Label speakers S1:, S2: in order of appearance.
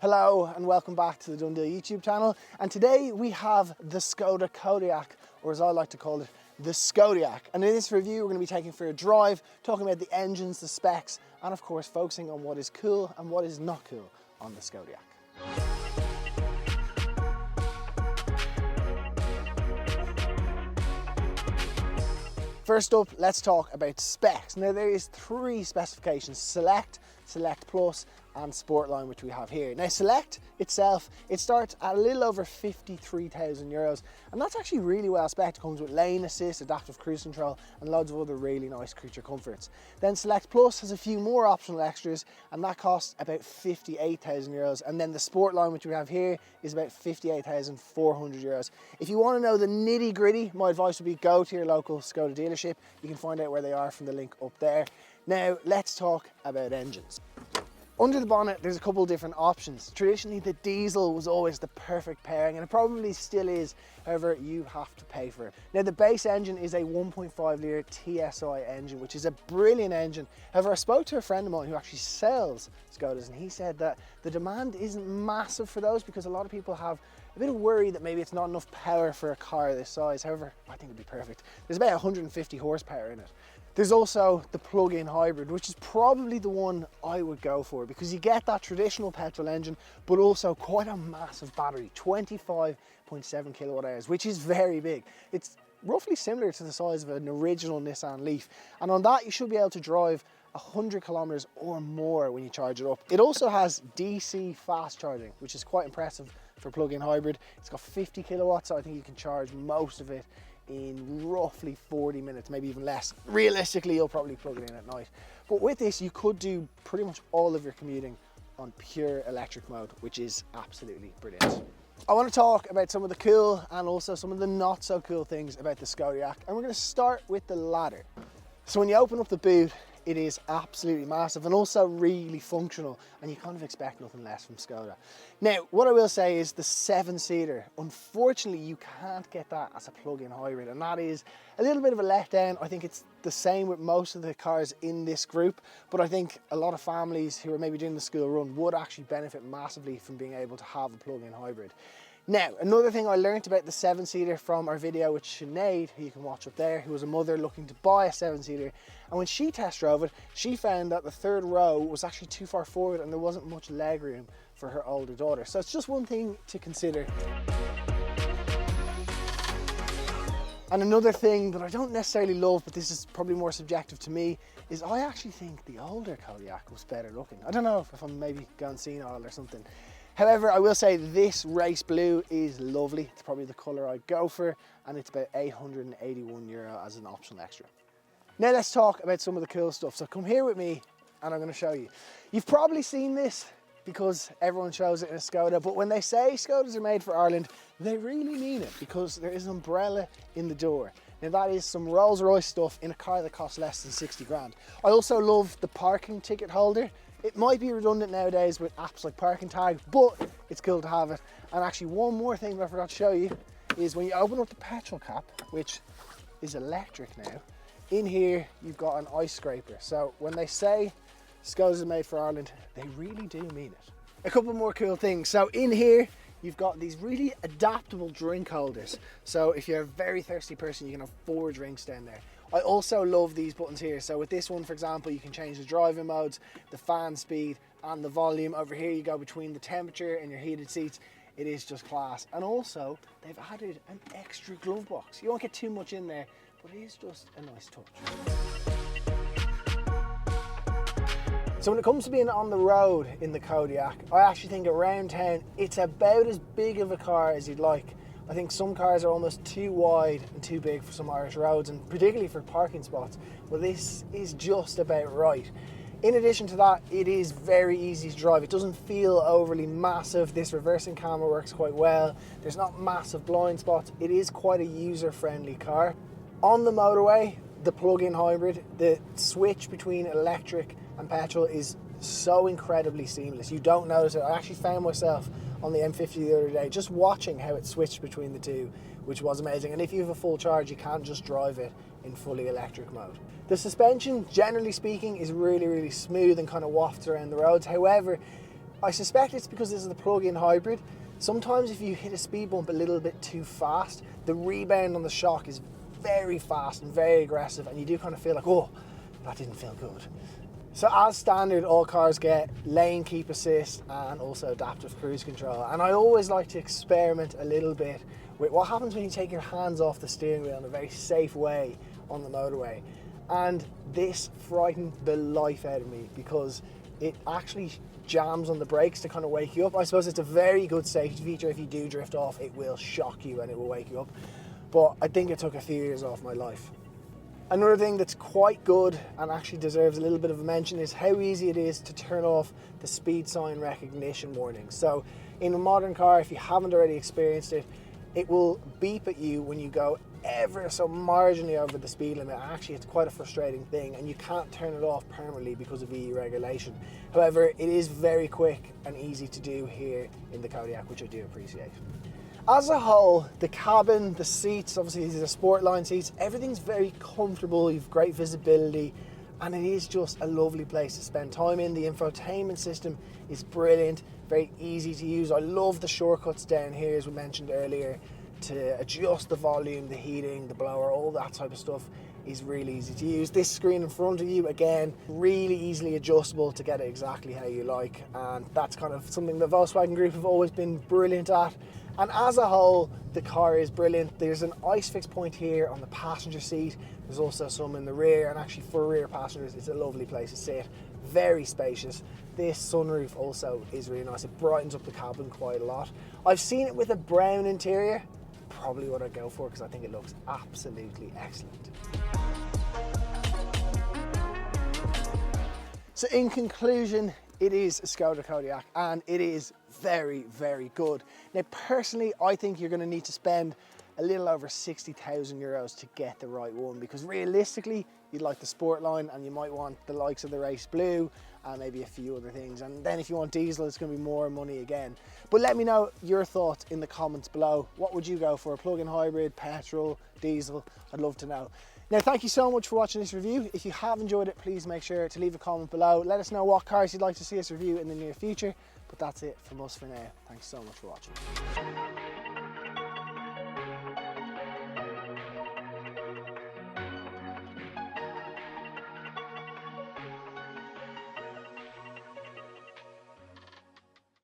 S1: Hello and welcome back to the Done Deal YouTube channel, and today we have the Skoda Kodiaq, or as I like to call it, the Skodiaq. And in this review we're going to be taking for a drive, talking about the engines, the specs, and of course focusing on what is cool and what is not cool on the Skodiaq. First up, let's talk about specs. Now there is three specifications: Select, Select Plus and Sportline, which we have here. Now Select itself, it starts at a little over 53,000 euros, and that's actually really well spec'd. It comes with lane assist, adaptive cruise control and loads of other really nice creature comforts. Then Select Plus has a few more optional extras, and that costs about 58,000 euros. And then the Sportline, which we have here, is about 58,400 euros. If you want to know the nitty gritty, my advice would be go to your local Skoda dealership. You can find out where they are from the link up there. Now let's talk about engines. Under the bonnet, there's a couple of different options. Traditionally, the diesel was always the perfect pairing, and it probably still is. However, you have to pay for it. Now, the base engine is a 1.5 litre TSI engine, which is a brilliant engine. However, I spoke to a friend of mine who actually sells Skodas, and he said that the demand isn't massive for those because a lot of people have a bit of worry that maybe it's not enough power for a car this size. However, I think it'd be perfect. There's about 150 horsepower in it. There's also the plug-in hybrid, which is probably the one I would go for because you get that traditional petrol engine, but also quite a massive battery, 25.7 kilowatt hours, which is very big. It's roughly similar to the size of an original Nissan Leaf. And on that, you should be able to drive 100 kilometers or more when you charge it up. It also has DC fast charging, which is quite impressive for plug-in hybrid. It's got 50 kilowatts, so I think you can charge most of it in roughly 40 minutes, maybe even less. Realistically, you'll probably plug it in at night. But with this, you could do pretty much all of your commuting on pure electric mode, which is absolutely brilliant. I want to talk about some of the cool and also some of the not so cool things about the Kodiaq, and we're going to start with the ladder. So when you open up the boot, it is absolutely massive and also really functional, and you kind of expect nothing less from Skoda. Now, what I will say is the 7-seater, unfortunately you can't get that as a plug-in hybrid, and that is a little bit of a letdown. I think it's the same with most of the cars in this group, but I think a lot of families who are maybe doing the school run would actually benefit massively from being able to have a plug-in hybrid. Now, another thing I learned about the 7-seater from our video with Sinead, who you can watch up there, who was a mother looking to buy a 7-seater, and when she test drove it, she found that the third row was actually too far forward and there wasn't much leg room for her older daughter. So it's just one thing to consider. And another thing that I don't necessarily love, but this is probably more subjective to me, is I actually think the older Kodiaq was better looking. I don't know if I'm maybe gone senile or something. However, I will say this race blue is lovely. It's probably the colour I'd go for, and it's about 881 euro as an optional extra. Now let's talk about some of the cool stuff. So come here with me and I'm going to show you. You've probably seen this because everyone shows it in a Skoda, but when they say Skodas are made for Ireland, they really mean it because there is an umbrella in the door. Now that is some Rolls-Royce stuff in a car that costs less than 60 grand. I also love the parking ticket holder. It might be redundant nowadays with apps like Parking Tag, but it's cool to have it. And actually one more thing that I forgot to show you is when you open up the petrol cap, which is electric now, in here you've got an ice scraper. So when they say Skodas are made for Ireland, they really do mean it. A couple more cool things. So in here, you've got these really adaptable drink holders. So if you're a very thirsty person, you can have 4 drinks down there. I also love these buttons here. So with this one, for example, you can change the driving modes, the fan speed and the volume. Over here you go between the temperature and your heated seats. It is just class. And also they've added an extra glove box. You won't get too much in there, but it is just a nice touch. So when it comes to being on the road in the Kodiaq, I actually think around town it's about as big of a car as you'd like. I think some cars are almost too wide and too big for some Irish roads, and particularly for parking spots. Well, this is just about right. In addition to that, it is very easy to drive. It doesn't feel overly massive. This reversing camera works quite well. There's not massive blind spots. It is quite a user-friendly car. On the motorway, the plug-in hybrid, the switch between electric and petrol is so incredibly seamless. You don't notice it. I actually found myself on the M50 the other day just watching how it switched between the two, which was amazing. And if you have a full charge, you can just drive it in fully electric mode. The suspension, generally speaking, is really, really smooth and kind of wafts around the roads. However, I suspect it's because this is the plug-in hybrid. Sometimes if you hit a speed bump a little bit too fast, the rebound on the shock is very fast and very aggressive, and you do kind of feel like, oh, that didn't feel good. So as standard, all cars get lane keep assist and also adaptive cruise control. And I always like to experiment a little bit with what happens when you take your hands off the steering wheel in a very safe way on the motorway. And this frightened the life out of me because it actually jams on the brakes to kind of wake you up. I suppose it's a very good safety feature. If you do drift off, it will shock you and it will wake you up. But I think it took a few years off my life. Another thing that's quite good and actually deserves a little bit of a mention is how easy it is to turn off the speed sign recognition warning. So in a modern car, if you haven't already experienced it, it will beep at you when you go ever so marginally over the speed limit. Actually, it's quite a frustrating thing, and you can't turn it off permanently because of EU regulation. However, it is very quick and easy to do here in the Kodiaq, which I do appreciate. As a whole, the cabin, the seats, obviously these are sport line seats, everything's very comfortable, you've great visibility, and it is just a lovely place to spend time in. The infotainment system is brilliant, very easy to use. I love the shortcuts down here, as we mentioned earlier, to adjust the volume, the heating, the blower, all that type of stuff is really easy to use. This screen in front of you, again, really easily adjustable to get it exactly how you like, and that's kind of something the Volkswagen Group have always been brilliant at. And as a whole, the car is brilliant. There's an ISOFIX point here on the passenger seat. There's also some in the rear, and actually for rear passengers, it's a lovely place to sit. Very spacious. This sunroof also is really nice. It brightens up the cabin quite a lot. I've seen it with a brown interior. Probably what I'd go for because I think it looks absolutely excellent. So in conclusion, it is a Skoda Kodiaq and it is very, very good. Now personally, I think you're going to need to spend a little over 60,000 euros to get the right one, because realistically you'd like the sport line and you might want the likes of the race blue and maybe a few other things, and then if you want diesel it's going to be more money again. But let me know your thoughts in the comments below. What would you go for, a plug-in hybrid, petrol, diesel? I'd love to know. Now thank you so much for watching this review. If you have enjoyed it, please make sure to leave a comment below. Let us know what cars you'd like to see us review in the near future. But that's it from us for now. Thanks so much for watching.